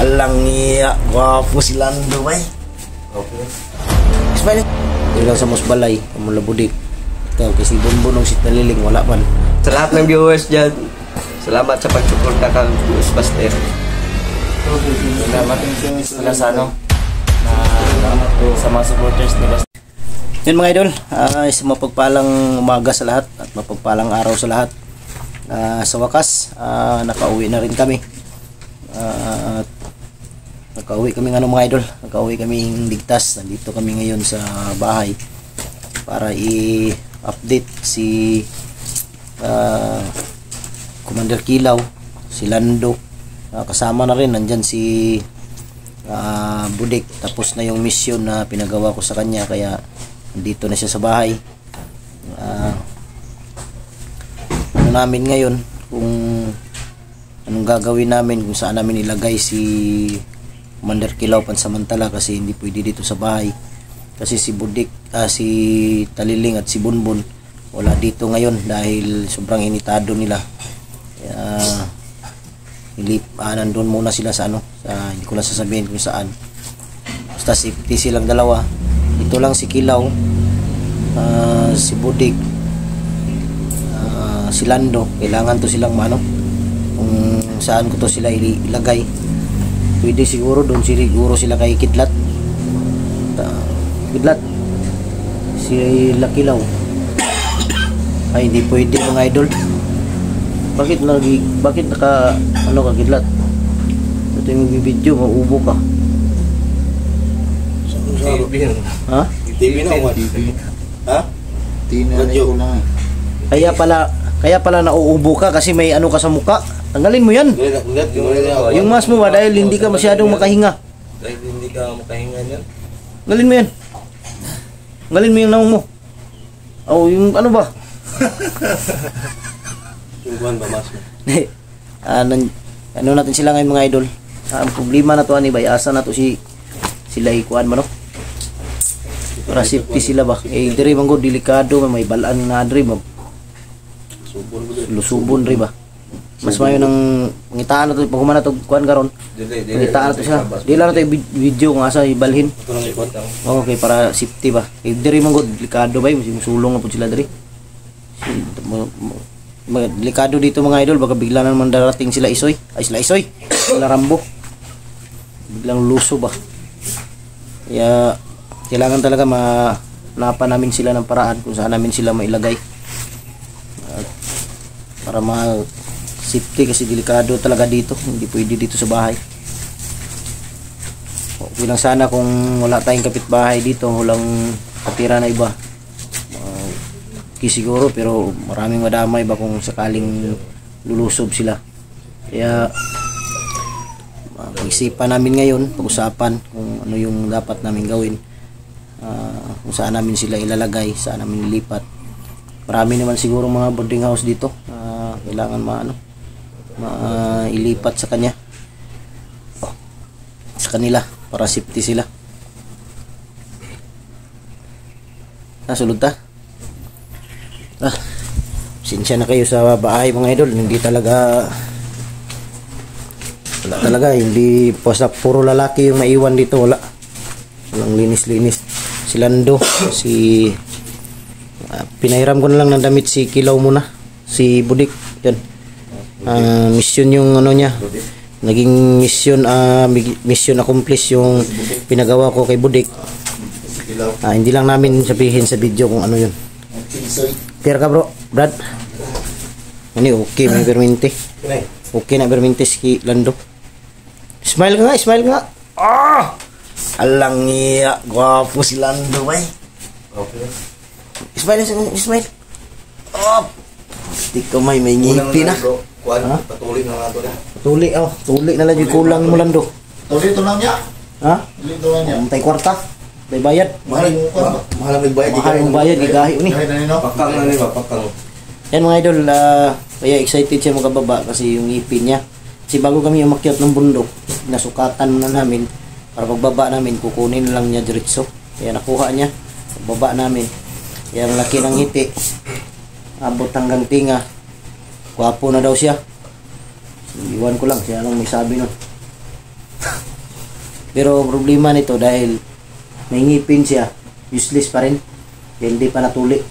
Alang iya, gwapo si Lando bay. Okay. Ismail, hindi lang sa Musbalay, Kamula Budik. Ito, kasi Bunbunong si Taliling, wala man. Sa lahat ng viewers dyan, salamat sa pagsuporta kang Ghostbuster. Salamat pala sa ano, sa mga supporters ni Basta. Yun mga idol, isa mapagpalang umaga sa lahat at mapagpalang araw sa lahat. Sa wakas, nakauwi na rin kami. Nakauwi kami mga idol, nakauwi kami ligtas. Nandito kami ngayon sa bahay para i-update si Commander Kilaw, si Lando, kasama na rin nandyan si Budik. Tapos na yung mission na pinagawa ko sa kanya, kaya nandito na siya sa bahay. Ano namin ngayon, kung anong gagawin namin, kung saan namin ilagay si Commander Kilaw pansamantala, kasi hindi pwede dito sa bahay kasi si Budik, si Taliling at si Bunbun wala dito ngayon dahil sobrang initado nila. Nandun muna sila sa ano, hindi ko na sasabihin kung saan, basta safety silang dalawa. Ito lang si Kilaw, si Budik, si Lando, kailangan to silang kung saan ko to sila ilagay. Pwede siguro doon sila kay Kidlat. Kidlat, si Lakilaw. Ay, hindi pwede mga idol. Bakit naka ano ka, Kidlat? Ito yung video, mauubo ka. Ha? TV na ako. Ha? Radyo lang. Kaya pala nauubo ka kasi may ano ka sa muka. Tanggalin mo yan. Yung mask mo ba, dahil hindi ka masyadong makahinga. Dahil hindi ka makahinga yan. Tanggalin mo yan. Tanggalin mo yung naong mo. O yung ano ba? Yung buwan ba mask mo? Ano natin sila ngayon mga idol. Ang problema na to ani ba, asa na to sila ikuan man no? Para safety sila ba. Diri man gud delikado, may balaan na diri mo. Lusubon ri ba. Mas mayo nang pangitaan na to, pag humana to kuan karon. Pangitaan na to siya. Di lang na to video kung asa ibalhin. Okay, para safety ba. Diri man gud delikado ba, musulong na pud sila diri. Delikado dito mga idol, baka bigla na naman darating sila Isoy. Sila Rambo. Biglang luso ba. Kaya kailangan talaga manapan namin sila ng paraan kung saan namin sila mailagay. Para safety, kasi delikado talaga dito, hindi pwede dito sa bahay. Okay lang sana kung wala tayong kapitbahay dito, walang katira na iba. Siguro, pero maraming madamay ba kung sakaling lulusob sila. Kaya pag-isipan namin ngayon, pag-usapan kung ano yung dapat namin gawin, kung saan namin sila ilalagay, saan namin ilipat. Marami naman siguro mga boarding house dito, kailangan ilipat sa kanila para safety sila. Nasulod ta. Sinsya na kayo sa bahay mga idol, hindi talaga hindi basta puro lalaki yung maiwan dito, walang linis-linis. Si Lando, pinahiram ko na lang ng damit si Kilaw muna, si Budik yan. Mission yung ano niya, naging mission accomplished yung pinagawa ko kay Budik. Hindi lang namin sabihin sa video kung ano yun. Pira ka bro, Brad. Ini okay, may permente. Okay na permente si Lando. Smile ka nga. Alang iya, gwapo si Lando bay. Okay. Smile. Di ko may ngipi na. Patuloy na lang ito na. Tuli na lang yung kulang mo Lando. Tuloy ito lang niya. Ha? Tuloy ito lang niya. Tay kwarta. Tay bayad. Mahal ang bayad. Mahal ang bayad, gigahi ni. Pakang na niya, pakang. Yan mga idol, kaya excited siya magkababa kasi yung ngipin niya. Kasi bago kami umakyat ng bundok, nasukatan na namin para pagbaba namin, kukunin lang niya diretso. Kaya nakuha niya, pagbaba namin. Kaya ang laki ng ngiti, abot hanggang tinga. Gwapo na daw siya. Iwan ko lang, siya lang may sabi nun. Pero problema nito dahil may ngipin siya, useless pa rin. Dahil hindi pa natuli.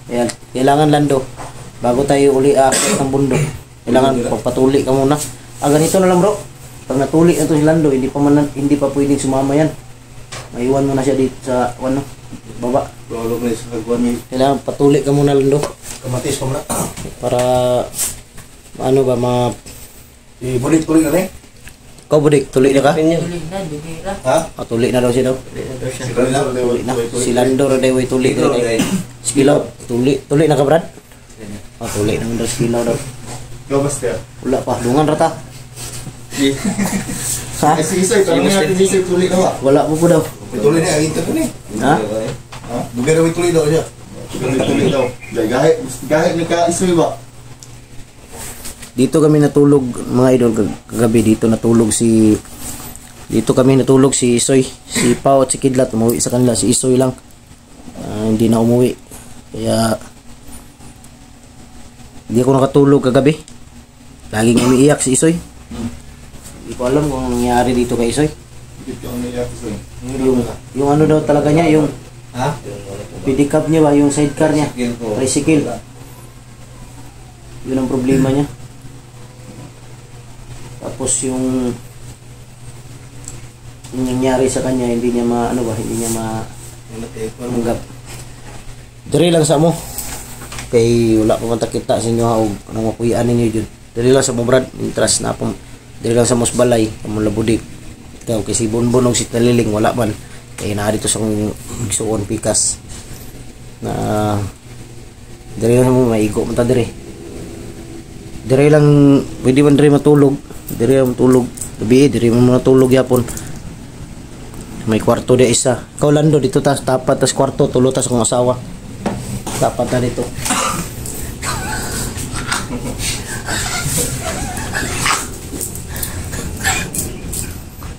Kaya kailangan Lando, bago tayo uli aakyat ng bundok, kailangan pagpatuli ka muna. Ganito na lang bro. Pag natuli na to si Lando, hindi pa pwedeng sumama yan. Maiwan mo na siya dito sa baba. Lolo ko sa kagwan ni Kailangan patuli ka muna Lando. kamatis pa muna. Para Ibulit ko rin eh. Ikaw Budik, tuli na ka? Ha? Tuli na daw siya daw. Si Lando rin daw tuli na daw. Si Kilaw, tuli na ka Brad? Tuli naman daw si Kilaw daw. Ikaw basta. Wala pa, dungan rata. Ha? Si Isoy, tanong natin si Isoy tuloy na ba? Wala po po daw. Tuloy na, agin ko ni. Ha? Ha? Bugay na tuloy daw siya. Tuloy daw. Gahit ni ka Isoy ba? Dito kami natulog mga idol kagabi, dito kami natulog si Isoy, si Pao at si Kidlat umuwi sa kanila, si Isoy lang hindi na umuwi, kaya hindi ako nakatulog kagabi, laging umiiyak si Isoy. Hindi ko alam kung anong nangyari dito kay Isoy. Yung ano daw talaga niya, yung pedicab niya ba, yung sidecar niya, tricycle, yun ang problema niya. Tapos yung nangyari sa kanya, hindi niya manggap. Diri lang sa mo. Kay wala pa man takita sa inyo haog nang mapuy-an ninyo jud. Diri lang sa mo Brad, interest na pong diri lang sa Mosbalay, among Labudik. Ikaw kay si Bonbon og si Taliling wala man. Kay naa dito sa kong Igsuon Pikas. Na diri lang mo maigo man ta diri. Diri lang pwede man diri matulog. Diri ang tulog gabi, diri mo matulog yapon. May kwarto di isa. Ikaw Lando dito tapat tas kwarto tulo tas kong asawa. Tapat na dito.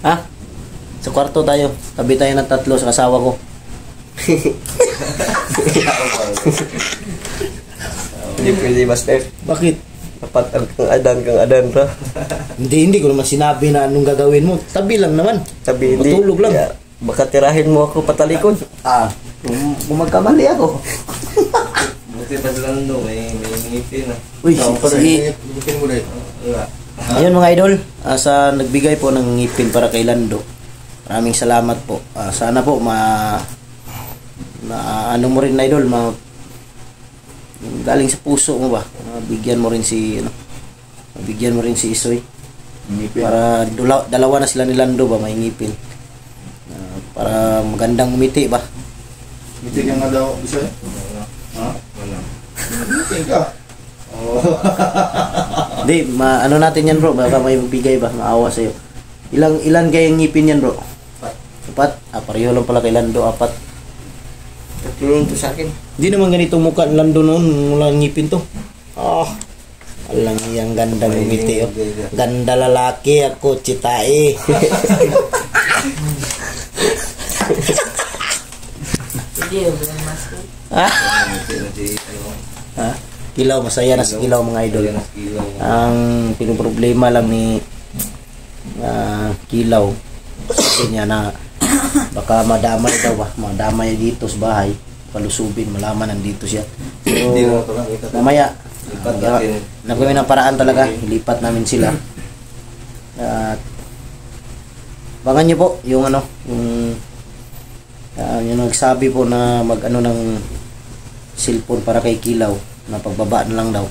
Ha? Sa kwarto tayo. Tabi tayo ng tatlo sa asawa ko. Hindi pwede master. Bakit? Dapat kang adan ra. Hindi ko naman sinabi na anong gagawin mo. Tabi lang naman. Tabi hindi. Matulog lang. Yeah. Baka tirahin mo ako patalikod. Kung magkamali ako. Buti pa lang do, may ngipin na. Uy, Ngipin mo dahil. ayun mga idol, sa nagbigay po ng ngipin para kay Lando. Maraming salamat po. Sana po ano mo rin na idol, galing sa puso mo ba? Bigyan mo rin si Isoy. Ngipin. Para dalawa na sila ni Lando ba may ngipin. Para magandang umiti ba? Ngipin ka nga daw, Isoy? Ha? Wala. Ngipin ka. Hindi, ano natin yan bro, baka may magbigay ba, maawa sa'yo. Ilan kayang ngipin yan bro? 4? Pareho lang pala kay Lando, 4. Tulong to sa akin. Hindi naman ganito mukha ng Lando noon, mula ngipin to. Alang yang gandang umiti oh. Ganda lalaki ako, Chitae. Ha? Kilaw, masaya na si Kilaw mga idol. Ang pinoproblema lang ni Kilaw, sabi niya na baka madamay daw ba, madamay dito sa bahay, palusubin, malaman nandito siya. So, mamaya nagawin ng paraan talaga, ilipat namin sila. At bangan niyo po yung yung nagsabi po na ng cellphone para kay Kilaw na pagbaba na lang daw.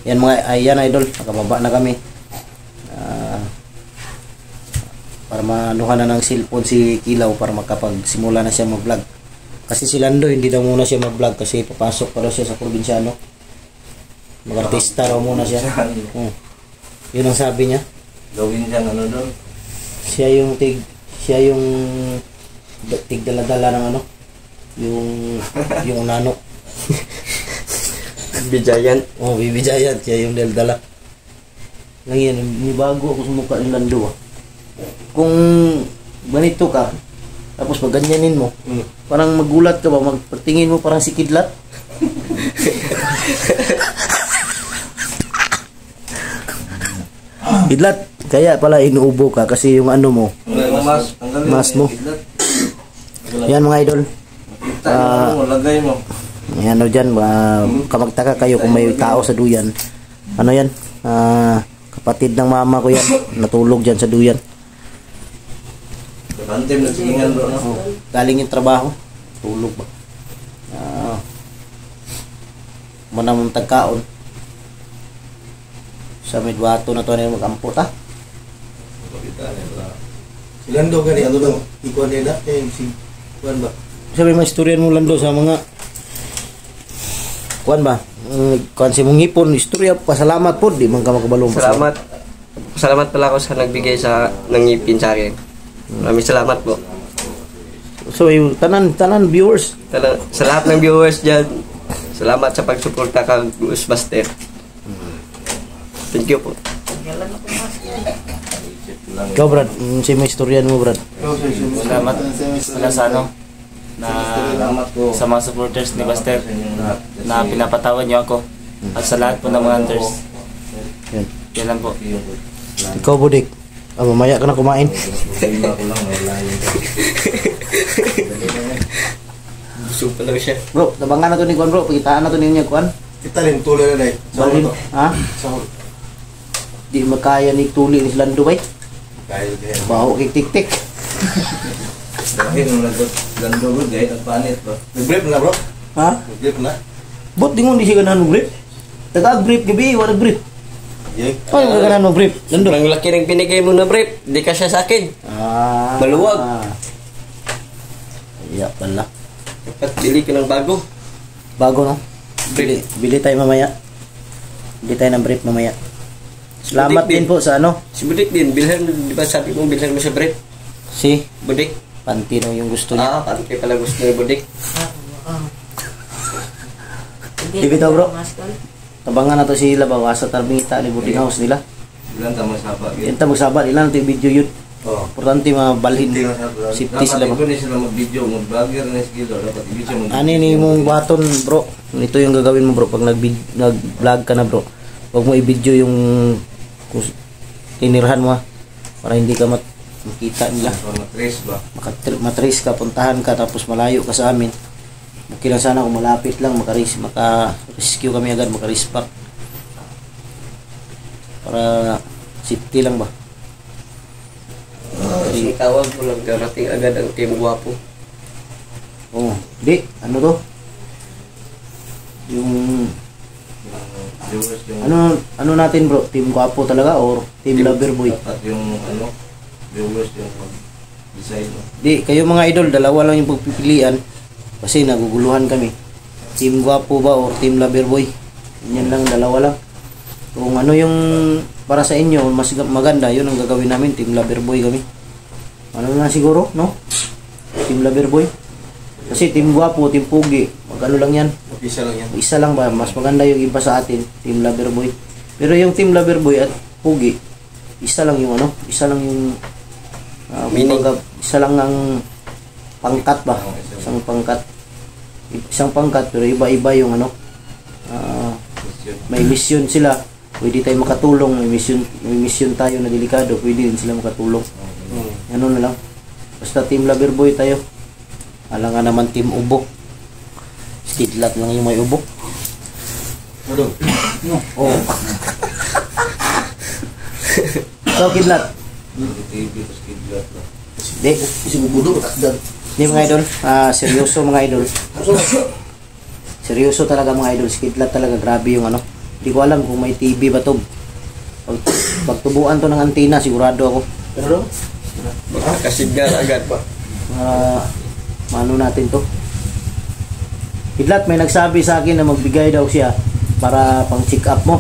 Yan ayan idol, nakababa na kami. Para manuhan na ng cellphone si Kilaw para makapagsimula na siya mag-vlog. Kasi si Lando hindi daw muna siya mag-vlog kasi papasok pa daw siya sa probinsyano. Mag-artista raw muna siya. Yun ang sabi niya. Gawin siyang doon. Siya yung tigdala-dala ng yung nano. Bijayan. Bibi Giant, siya yung dala. Ngayon, bago ako sa mukha ng Lando. Kung ganito ka, tapos maganyanin mo, parang magulat ka ba, magpatingin mo parang si Kidlat. Kidlat, kaya pala inuubo ka kasi yung mo, mas. Tanggalin Mas mo. kidlat. Yan mga idol. Tayo mo, lagay mo. Ayan o dyan, kamagtaka kayo kung may tao sa duyan. Ano yan? Kapatid ng mama ko yan. Natulog dyan sa duyan. Pantim na sigingan bro. No? Oh, galing yung trabaho. Tulog ba? Manamang tagkaon. Sa midwato na to na yung mag-ampot ha. Lando gani ano daw? Ikuan nila si kuan ba? Sabi mo istorya mo Lando sa mga kuan ba? Kuan si mong hipon, istorya, pasalamat po, di man ka makabalong. Salamat pala ako sa nagbigay sa nangipin sa akin. Maraming salamat po. So, yung tanan viewers. Sa lahat ng viewers dyan, salamat sa pagsuporta kang Ghostbuster. Thank you po. Ikaw Brad, si may istoryan mo Brad. Salamat pala sa ano na sa mga supporters ni Buster na pinapatawad niyo ako at sa lahat po ng mga hunters. Yan. Yan lang po. Ikaw Budik, mamaya ka na kumain. Busog pa lang siya. Bro, tabangan na to ni Kuan bro, pagitaan na to ninyo Kuan. Kita rin tuloy na dai. Balin, ha? Di makaya ni tuli ni Lando bay. Kaya kaya. Baho kay tik-tik. Dahil nung Lando bro, gaya at panit bro. Nag-brief na bro? Ha? Nag-brief na? Bot dingon di siya ganahan mo brief. Taga-brief gabi, wala brief. Yay. Ano ka ganahan mo brief? Lando. Ang laki ng binigay mo na brief, di ka siya sa akin. Maluwag. Iya pala. Dapat bili ka ng bago. Bago no? Bili tayo mamaya. Bili tayo ng brief mamaya. Salamat din po sa ano. Si Budik din, bilhan mo, di ba sabi mo bilhan mo sa brief? Si Budik. Pantino yung gusto niya. Parang kayo pala gusto ni Budik. Di bitaw bro. Tabangan na to sila bawasa tarbingita ni boarding house nila. Bilang tama saba. Yan ta magsabat ilan natin video yun. Oh. Importante mabalhin. Safety sila ba? Dapat ito sila mag-video, mag-vlogger na skill. Dapat i-video mo. Ano ni mong baton bro? Ito yung gagawin mo bro pag nag-vlog ka na bro. Huwag mo i-video yung tinirhan mo ha. Para hindi ka makita nila. Matrace ba? Matrace ka, puntahan ka tapos malayo ka sa amin. Okay lang sana kung malapit lang maka-rescue kami agad, maka-respark. Para safety lang ba? Tawag mo lang, darating agad ang team guwapo. Oh, di, ano to? Yung ano natin bro? Team Guapo talaga or Team Loverboy? Dapat yung viewers yung decide mo. Di, kayo mga idol, dalawa lang yung pagpipilian kasi naguguluhan kami. Team Guapo ba or Team Loverboy? Yan lang, dalawa lang. Kung ano yung para sa inyo, mas maganda, yun ang gagawin namin. Team Loverboy kami. Ano na siguro, no? Team Loverboy. Kasi Team Guapo, Team Pugi, magkano lang yan? Isa lang yan. Isa lang ba? Mas maganda yung iba sa atin, Team Loverboy. Pero yung Team Loverboy at Pugi, isa lang yung ano? Isa lang yung isa lang ang pangkat ba? Isang pangkat. Isang pangkat, pero iba-iba yung ano? May mission sila. Pwede tayo makatulong. May mission tayo na delikado. Pwede din sila makatulong. Ano na lang. Basta Team Loverboy tayo. Alangan naman Team Ubo. Skidlat lang yung may ubo. Ano? Oh. So, Kidlat. Di. Isi bubudo takdan. Di mga idol. Seryoso mga idol. Seryoso talaga mga idol. Skidlat talaga. Grabe yung ano. Hindi ko alam kung may TV ba to. Pagtubuan to ng antena, sigurado ako. Pero Kasignan agad pa. Mano natin to. Kidlat, may nagsabi sa akin na magbigay daw siya para pang check up mo.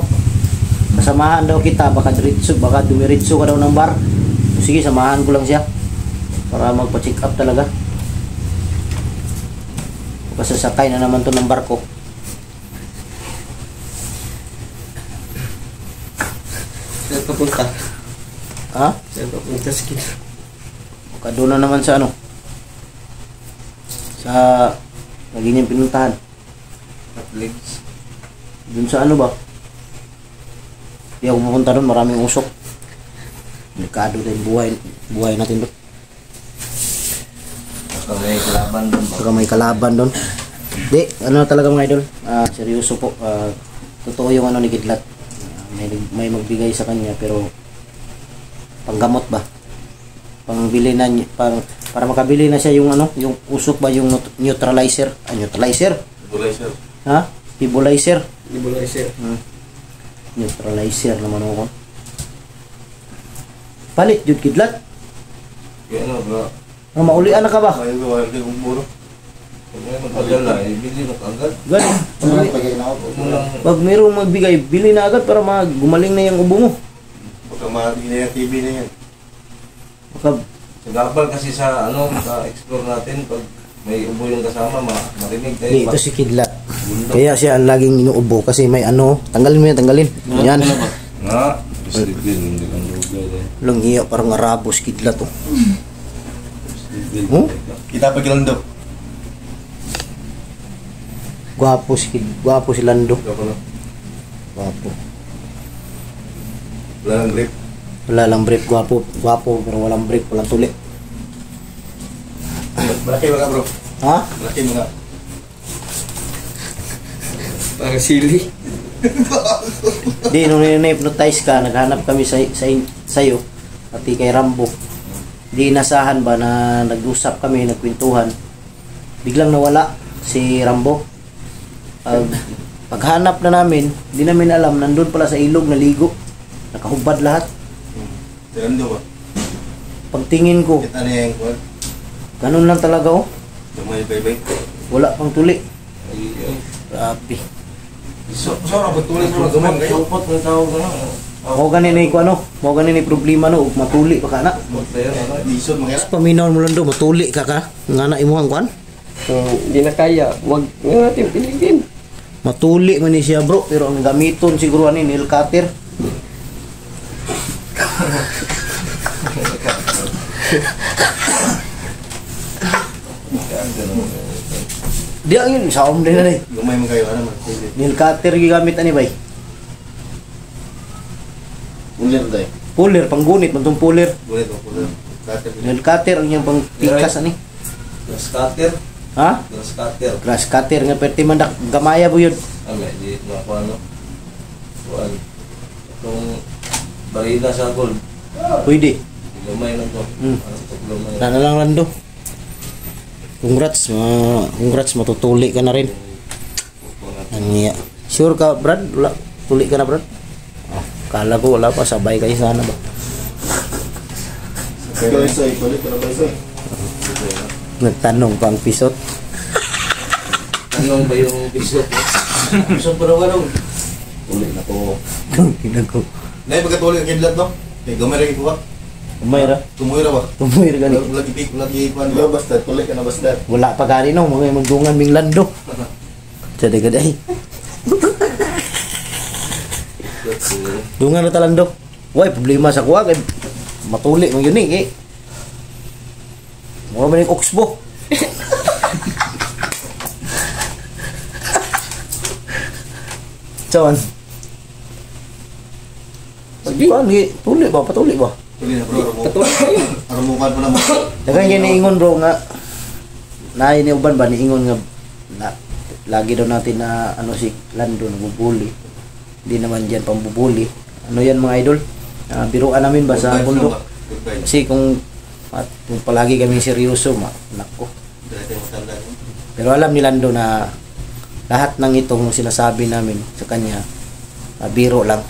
Kasamahan daw kita, baka dumiritso ka daw ng bar. Sige, samahan ko lang siya para magpa-check up talaga. Kasasakay na naman to ng barko. Saan papunta? Ha? Saan papunta skin? Baka doon na naman sa ano? Sa lagi niyang pinuntahan. Legs. Doon sa ano ba? Hindi ako pupunta doon, maraming usok. Delikado tayo buhay natin doon. may kalaban doon. Baka may kalaban doon. Di, ano talaga mga idol, seryoso po. Totoo yung ano ni Kidlat. May magbigay sa kanya pero panggamot ba? Pangbili na para makabili na siya yung ano, yung usok ba, yung neutralizer? Neutralizer? Nebulizer. Ha? Nebulizer. Nebulizer. Neutralizer naman ako. Palit jud Kidlat. Kaya ano bro? Maulian na ka ba? May gawin ko yung buro. Kung may magpagal na, ibili mo agad. Gani. Pagay na ako. Pag mayroong magbigay, bili na agad para gumaling na yung ubo mo. Baka mati na yung TV na yan. Baka Sa gabal kasi sa ano, sa explore natin, pag may ubo yung kasama, marinig tayo. ito si Kidlat. Kaya siya laging inuubo kasi may ano, tanggalin mo yan, tanggalin. Yan. Nga. Sleepin, hindi kang lugar eh. Lang iya parang arabos Kidlat oh. Hmm? Kita pa kilang daw. Gwapo si Lando. Ikaw pa na. Gwapo. Wala nang grip. Wala lang brief, gwapo pero walang brief, walang tuli. Malaki mga bro. Ha? Malaki mga. Parang sili. Di, nung na-hypnotize ka, naghanap kami sa'yo, pati kay Rambo. Di inasahan ba na nag-usap kami, nagkwentuhan. Biglang nawala si Rambo. Paghanap na namin, di namin alam, nandun pala sa ilog, naligo. Nakahubad lahat. Tiyan daw ba? Pagtingin ko, Kita na yung kwan. ganun lang talaga oh. Lumay baybay. Wala pang tuli. Ay, ay. Grabe. So na patuloy mo gamay kayo. Supot ng tawag na. Mo ganin ni ko ano, mo ganin ni problema no, ug matuli pa kana. Lisod mga Sa paminaw mo lang do, matuli ka ka. Nga na imuhang kwan. Hindi na kaya, wag natin piligin. Matuli man ni siya bro, pero ang gamiton siguro ani nail cutter. Di ang yun, saom din na rin. Lumay mo kayo, ano man. Nail cutter gigamit ani bay. Ulir tayo. Puller, panggunit, mantong puller. Ulit mo, ulit. Nail cutter ang iyang pang pikas ani. Grass cutter. Ha? Grass cutter. Grass cutter nga perti man gamaya po yun. May di na ko ano. Kuan. Itong barila sa gold. Pwede. Lumay lang to. Hmm. Lumay. Wala na lang Lando. Congrats, matutuli ka na rin. Ang iya. Sure ka, Brad? Wala, tuli ka na, Brad? Oh, kala ko wala pa, sabay kayo sana ba? Ikaw isa, ikulit ka na ba isa? Nagtanong pang pisot. Anong ba yung piso? Piso pero ganun. Ulit na ko. Tingnan ko. Nay, pagkatuloy ka kidlat no? Gamay rin ko ba? Umayra. Tumuira ba? Tumoy gani. Lagi pik, lagi kuan ba? Basta, tuloy ka na basta. Wala pa gani no, mga magdungan ming Lando. Jadi gaday. Dungan na talando. Way, problema sa kuha kay matuli mo yun eh. Mga ba yung oxbo? Cawan. Sige. Tuli ba? Patuli ba? Tuloy na bro. Aramukan pa naman. Dagan yan niingon bro nga na ini uban ba niingon nga lagi daw natin na ano si Lando nabubuli. Hindi naman diyan pambubuli. Ano yan mga idol? Biruan namin ba sa bundok? Kasi kung palagi kaming seryoso, nako. Pero alam ni Lando na lahat ng itong sinasabi namin sa kanya, biro lang.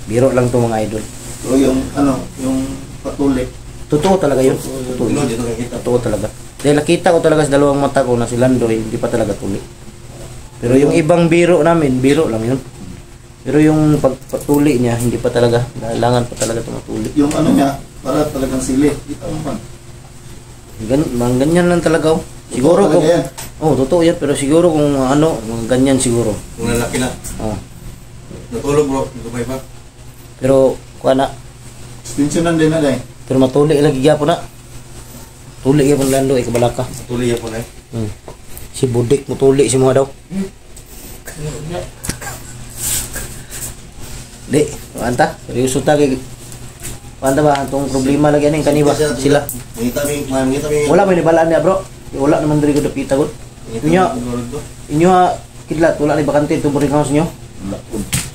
Biro lang to mga idol. So yung ano, yung patuloy. Totoo talaga yun. Tuloy dito kita. Totoo talaga. Dahil nakita ko talaga sa dalawang mata ko na si Lando hindi pa talaga tuli. Pero yung ibang biro namin, biro lang yun. Pero yung pagpatuli niya, hindi pa talaga. Kailangan pa talaga tumatuli. Yung ano niya, para talagang sili. Kita mo man. Ganyan lang talaga. Oh. Siguro Totoo kung... talaga yan. Oh, totoo yan. Pero siguro kung ano, ganyan siguro. Kung lalaki na. Oh. Natulog bro, lumay pa. Pero, kuha na. Extensionan din na dahil. Pero matuli lagi gyapon na. Tuli gyapon Lando ay kabalaka. Tuloy po na Si Budik mutuli si mga daw. Di, anta, seryoso ta kay anta ba atong problema lagi aning kaniba sila. Mangita mi. Wala may nibalaan niya bro. Wala naman diri ko dapita gud. Inyo ha kidlat wala ni bakante to boarding house nyo.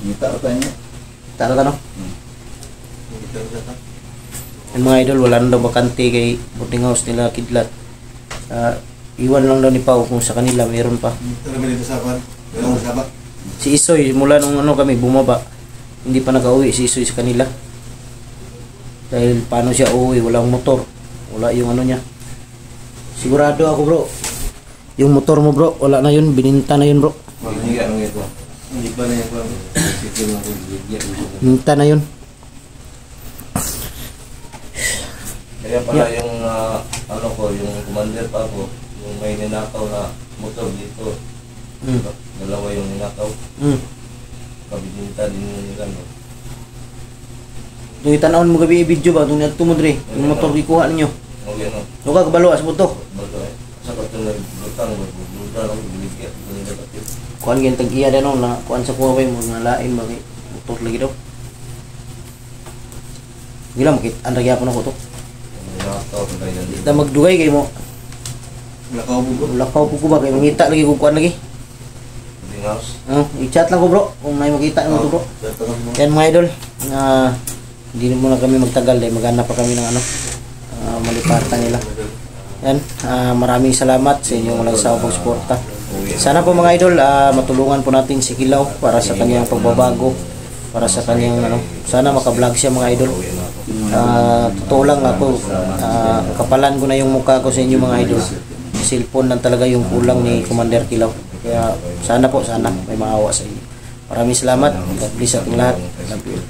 Kita pa niya. Tara tanong. Yung mga idol wala na daw bakante kay boarding house nila kidlat. Iwan lang daw ni Pao kung sa kanila mayroon pa. Si Isoy mula nung kami bumaba hindi pa nag-uwi si Isoy sa kanila. Dahil paano siya uwi, walang motor. Wala yung niya. Sigurado ako bro. Yung motor mo bro, wala na yun, bininta na yun bro. Bininta na yun. Kaya pala yung yung commander pa ako, yung may ninakaw na motor dito. Dalawa yung ninakaw. Kabininta din nila no. Yung itanawon mo gabi video ba, itong nagtumod rin, yung motor ikuha ninyo. Okay no. Huwag ka kabalo, as mo to. Sa katong naglutang, naglutang ako, biligyan. Kuhan ganyan tag-iya na no, na kuhan sa Huawei mo, na lain ba, may motor lagi daw. Gila, makit, anragya ako na ko to. Ninakaw pa tayo yan. Kita magdugay kayo mo. Lakaw po ko ba, kayo mangita lagi, kukuhan lagi. Boarding house. I-chat lang ko bro, kung may makita mo to bro. Yan mga idol, hindi muna kami magtagal dahil maghanap pa kami ng malipatan nila. Yan, maraming salamat sa inyong walang sawang pagsuporta. Sana po mga idol, matulungan po natin si Kilaw para sa kanyang pagbabago, para sa kanyang sana maka-vlog siya mga idol. Totoo lang ako, kapalan ko na yung mukha ko sa inyo mga idol. Cellphone lang talaga yung kulang ni Commander Kilaw. Kaya sana po, sana may maawa sa inyo. Maraming salamat. God bless ating lahat. Love you.